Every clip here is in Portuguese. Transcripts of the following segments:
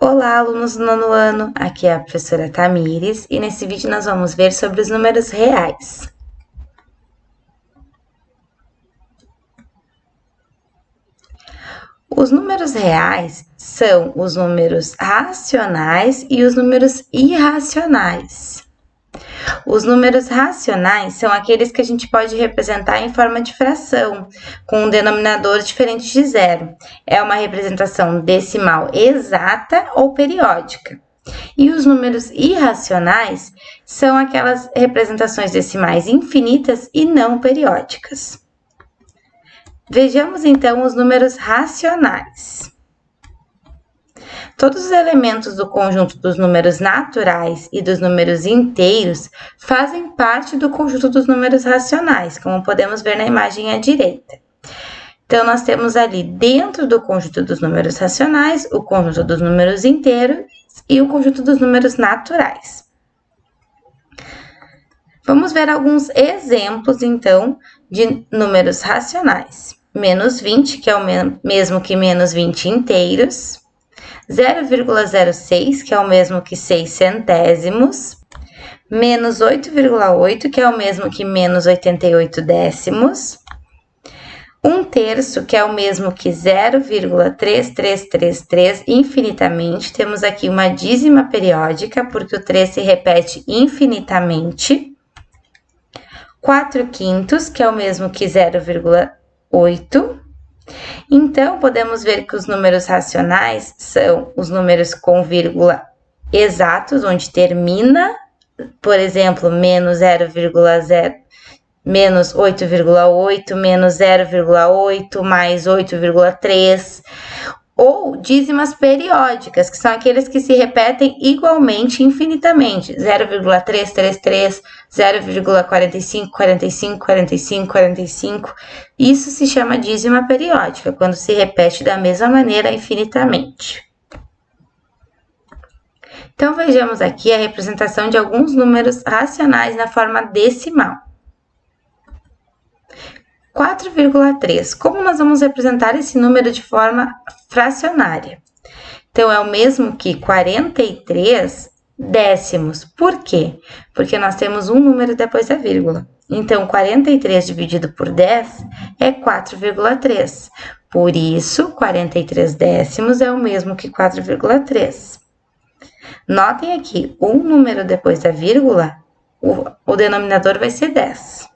Olá, alunos do nono ano! Aqui é a professora Tamires e nesse vídeo nós vamos ver sobre os números reais. Os números reais são os números racionais e os números irracionais. Os números racionais são aqueles que a gente pode representar em forma de fração, com um denominador diferente de zero. É uma representação decimal exata ou periódica. E os números irracionais são aquelas representações decimais infinitas e não periódicas. Vejamos então os números racionais. Todos os elementos do conjunto dos números naturais e dos números inteiros fazem parte do conjunto dos números racionais, como podemos ver na imagem à direita. Então, nós temos ali dentro do conjunto dos números racionais, o conjunto dos números inteiros e o conjunto dos números naturais. Vamos ver alguns exemplos, então, de números racionais. Menos 20, que é o mesmo que menos 20 inteiros. 0,06, que é o mesmo que 6 centésimos. Menos 8,8, que é o mesmo que menos 88 décimos. 1/3, que é o mesmo que 0,3333 infinitamente. Temos aqui uma dízima periódica, porque o 3 se repete infinitamente. 4/5, que é o mesmo que 0,8. Então, podemos ver que os números racionais são os números com vírgula exatos, onde termina, por exemplo, menos 0,0, menos 8,8, menos 0,8, mais 8,3, ou dízimas periódicas, que são aqueles que se repetem igualmente infinitamente, 0,333, 0,45, 45, 45, 45. Isso se chama dízima periódica, quando se repete da mesma maneira infinitamente. Então, vejamos aqui a representação de alguns números racionais na forma decimal. 4,3. Como nós vamos representar esse número de forma fracionária? Então, é o mesmo que 43 décimos. Por quê? Porque nós temos um número depois da vírgula. Então, 43 dividido por 10 é 4,3. Por isso, 43 décimos é o mesmo que 4,3. Notem aqui, um número depois da vírgula, o denominador vai ser 10.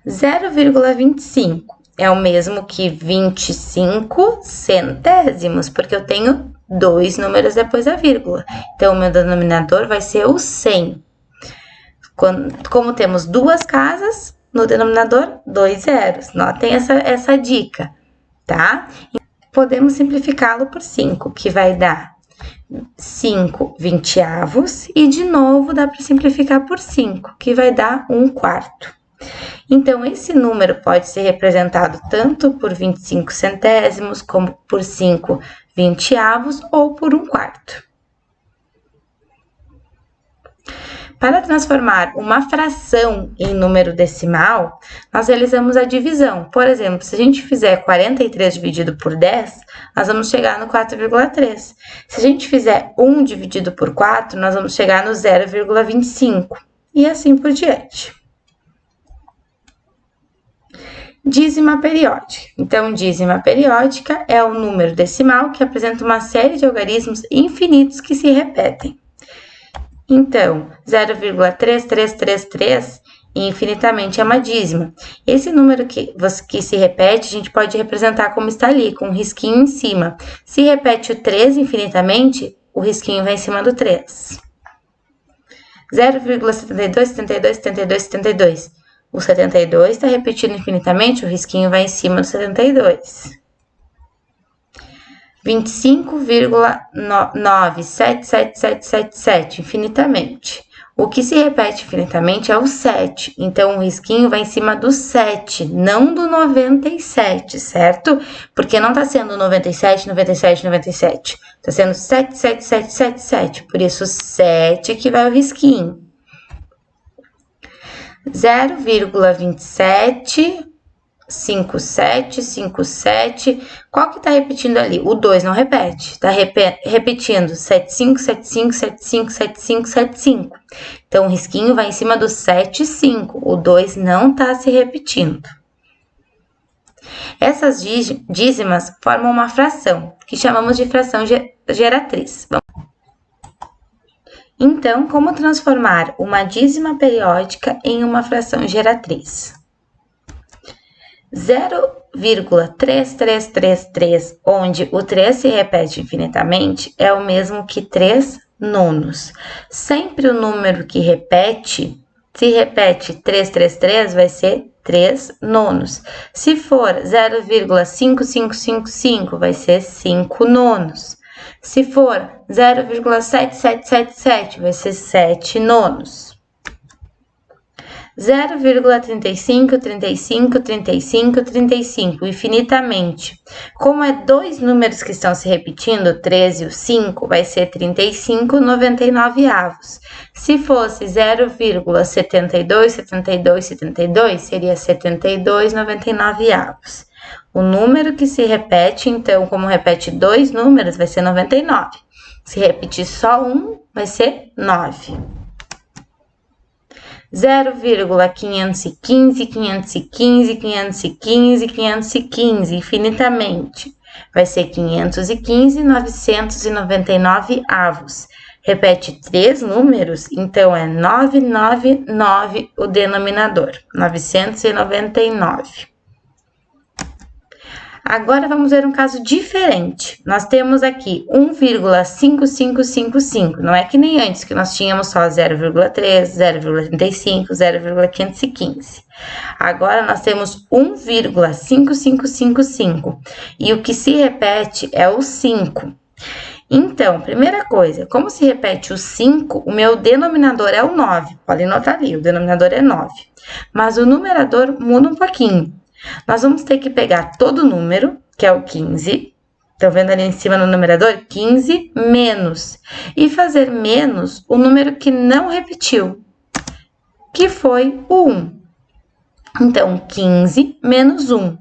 0,25 é o mesmo que 25 centésimos, porque eu tenho dois números depois da vírgula. Então, o meu denominador vai ser o 100. Como temos duas casas, no denominador, 2 zeros. Notem essa dica, tá? Podemos simplificá-lo por 5, que vai dar 5 vinteavos. E, de novo, dá para simplificar por 5, que vai dar 1/4. Então, esse número pode ser representado tanto por 25 centésimos, como por 5 vinteavos ou por 1/4. Para transformar uma fração em número decimal, nós realizamos a divisão. Por exemplo, se a gente fizer 43 dividido por 10, nós vamos chegar no 4,3. Se a gente fizer 1 dividido por 4, nós vamos chegar no 0,25. E assim por diante. Dízima periódica. Então, dízima periódica é o número decimal que apresenta uma série de algarismos infinitos que se repetem. Então, 0,3333 infinitamente é uma dízima. Esse número que se repete, a gente pode representar como está ali, com um risquinho em cima. Se repete o 3 infinitamente, o risquinho vai em cima do 3. 0,72, 72, 72, 72. O 72 está repetido infinitamente, o risquinho vai em cima do 72. 25,97777 infinitamente. O que se repete infinitamente é o 7. Então, o risquinho vai em cima do 7, não do 97, certo? Porque não está sendo 97, 97, 97. Está sendo 77777. Por isso, 7 que vai o risquinho. 0,27 5, 7, 5, 7. Qual que tá repetindo ali? O 2 não repete. Tá repetindo 7, 5, 7, 5, 7, 5, 7, 5, 7, 5. Então, o risquinho vai em cima do 7, 5. O 2 não tá se repetindo. Essas dízimas formam uma fração, que chamamos de fração geratriz. Então, como transformar uma dízima periódica em uma fração geratriz? 0,3333, onde o 3 se repete infinitamente, é o mesmo que 3 nonos. Sempre o número que se repete 333, vai ser 3 nonos. Se for 0,5555, vai ser 5 nonos. Se for 0,7777, vai ser 7 nonos. 0,35, 35, 35, 35, infinitamente. Como é dois números que estão se repetindo, 13 e o 5, vai ser 35 99avos. Se fosse 0,72, 72, 72, seria 72 99avos. O número que se repete, então, como repete dois números, vai ser 99. Se repetir só um, vai ser 9. 0,515, 515, 515, 515, infinitamente. Vai ser 515, 999avos. Repete três números, então é 999 o denominador, 999. Agora vamos ver um caso diferente. Nós temos aqui 1,5555. Não é que nem antes, que nós tínhamos só 0,3, 0,35, 0,515. Agora nós temos 1,5555. E o que se repete é o 5. Então, primeira coisa, como se repete o 5, o meu denominador é o 9. Podem notar ali, o denominador é 9. Mas o numerador muda um pouquinho. Nós vamos ter que pegar todo o número, que é o 15, estão vendo ali em cima no numerador? 15 menos, e fazer menos o número que não repetiu, que foi o 1. Então, 15 menos 1,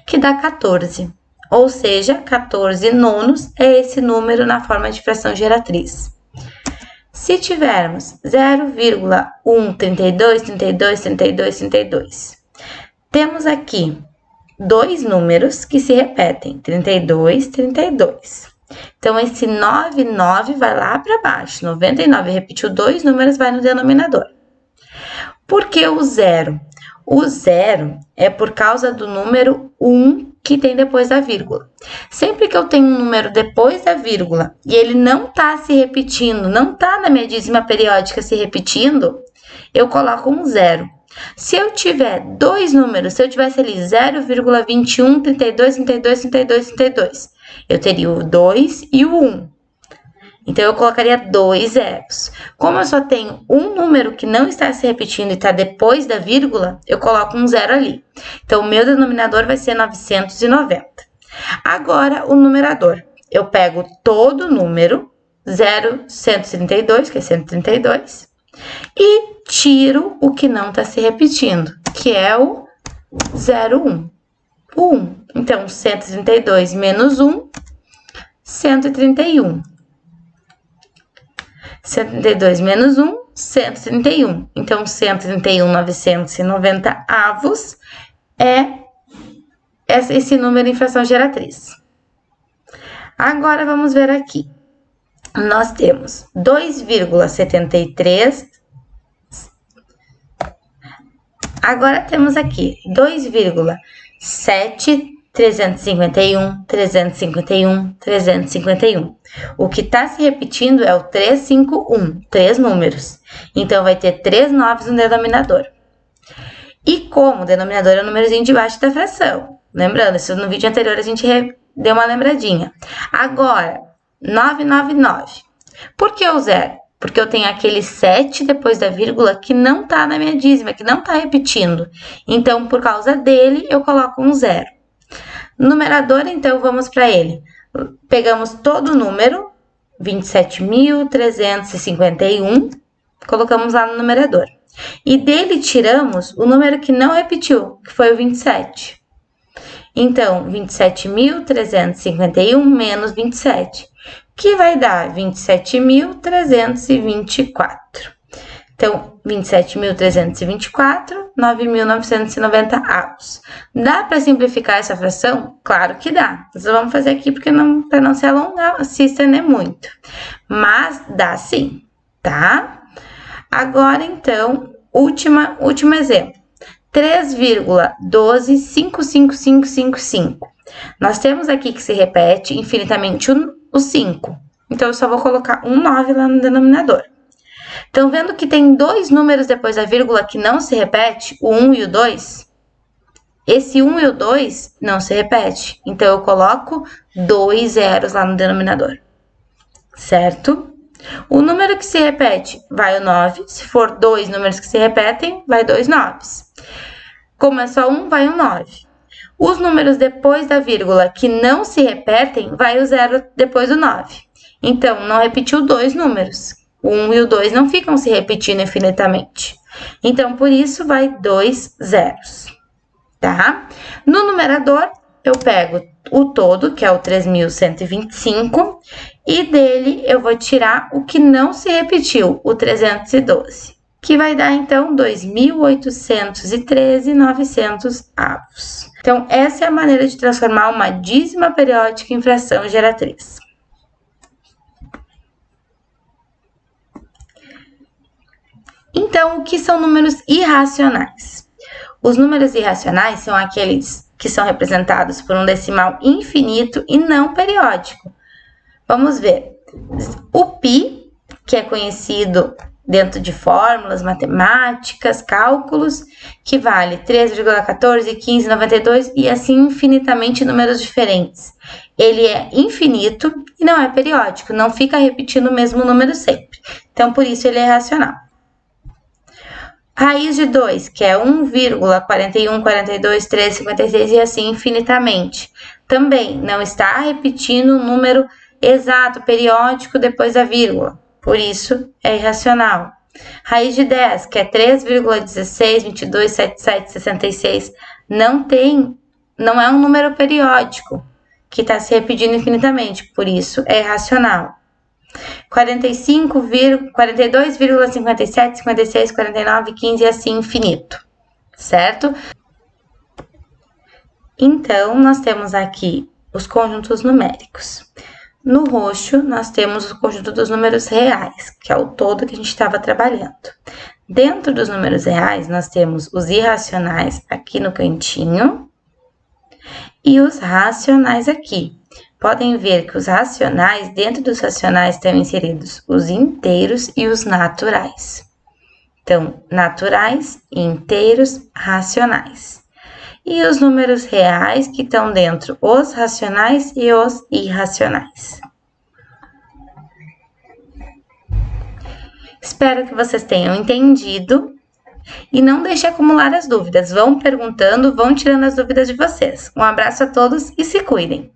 que dá 14, ou seja, 14 nonos é esse número na forma de fração geratriz. Se tivermos 0,132, 32, 32, 32, temos aqui dois números que se repetem, 32, 32. Então, esse 99 vai lá para baixo, 99 repetiu dois números, vai no denominador. Por que o zero? O zero é por causa do número 1 que tem depois da vírgula. Sempre que eu tenho um número depois da vírgula e ele não está se repetindo, não está na minha dízima periódica se repetindo, eu coloco um zero. Se eu tiver dois números, se eu tivesse ali 0,21, 32, 32, 32, 32, eu teria o 2 e o 1. Então, eu colocaria dois zeros. Como eu só tenho um número que não está se repetindo e está depois da vírgula, eu coloco um zero ali. Então, o meu denominador vai ser 990. Agora, o numerador. Eu pego todo o número, 132, que é 132, e tiro o que não está se repetindo, que é o 01. O 1. Então, 132 menos 1, 131. 132 menos 1, 131. Então, 131, 990 avos é esse número em fração geratriz. Agora, vamos ver aqui. Nós temos 2,73. Agora temos aqui 2,7, 351, 351, 351. O que está se repetindo é o 351, três números. Então, vai ter três noves no denominador. E como o denominador é o númerozinho de baixo da fração. Lembrando, isso no vídeo anterior a gente deu uma lembradinha. Agora, 999. Por que o zero? Porque eu tenho aquele 7 depois da vírgula que não tá na minha dízima, que não tá repetindo. Então, por causa dele, eu coloco um zero. Numerador, então, vamos para ele. Pegamos todo o número, 27.351, colocamos lá no numerador. E dele tiramos o número que não repetiu, que foi o 27. Então, 27.351 menos 27, que vai dar 27.324. Então, 27.324, 9.990 avos. Dá para simplificar essa fração? Claro que dá. Nós vamos fazer aqui porque para não se alongar, se estender muito. Mas dá sim, tá? Agora, então, último exemplo. 3,125555. Nós temos aqui que se repete infinitamente o 5. Então, eu só vou colocar um 9 lá no denominador. Estão vendo que tem dois números depois da vírgula que não se repete, o 1 e o 2? Esse 1 e o 2 não se repete. Então, eu coloco 2 zeros lá no denominador. Certo? O número que se repete vai o 9. Se for dois números que se repetem, vai 2 noves. Como é só um, vai o 9. Os números depois da vírgula que não se repetem, vai o 0 depois do 9. Então, não repetiu dois números. O 1 e o 2 não ficam se repetindo infinitamente. Então, por isso, vai 2 zeros. Tá? No numerador, eu pego o todo, que é o 3.125, e dele eu vou tirar o que não se repetiu, o 312, que vai dar, então, 2.813,900 avos. Então, essa é a maneira de transformar uma dízima periódica em fração geratriz. Então, o que são números irracionais? Os números irracionais são aqueles que são representados por um decimal infinito e não periódico. Vamos ver. O π, que é conhecido dentro de fórmulas matemáticas, cálculos, que vale 3,14, 15, 92 e assim infinitamente números diferentes. Ele é infinito e não é periódico, não fica repetindo o mesmo número sempre. Então, por isso ele é irracional. Raiz de 2, que é 1,41, 42, 13, 56 e assim infinitamente. Também não está repetindo o número exato, periódico depois da vírgula. Por isso, é irracional. Raiz de 10, que é 3,16, 22, 77, 66. Não é um número periódico que está se repetindo infinitamente. Por isso, é irracional. 42,57, 56, 49, 15 e assim infinito, certo? Então, nós temos aqui os conjuntos numéricos. No roxo, nós temos o conjunto dos números reais, que é o todo que a gente estava trabalhando. Dentro dos números reais, nós temos os irracionais aqui no cantinho e os racionais aqui. Podem ver que os racionais, dentro dos racionais, estão inseridos os inteiros e os naturais. Então, naturais, inteiros, racionais. E os números reais, que estão dentro os racionais e os irracionais. Espero que vocês tenham entendido. E não deixe acumular as dúvidas. Vão perguntando, vão tirando as dúvidas de vocês. Um abraço a todos e se cuidem!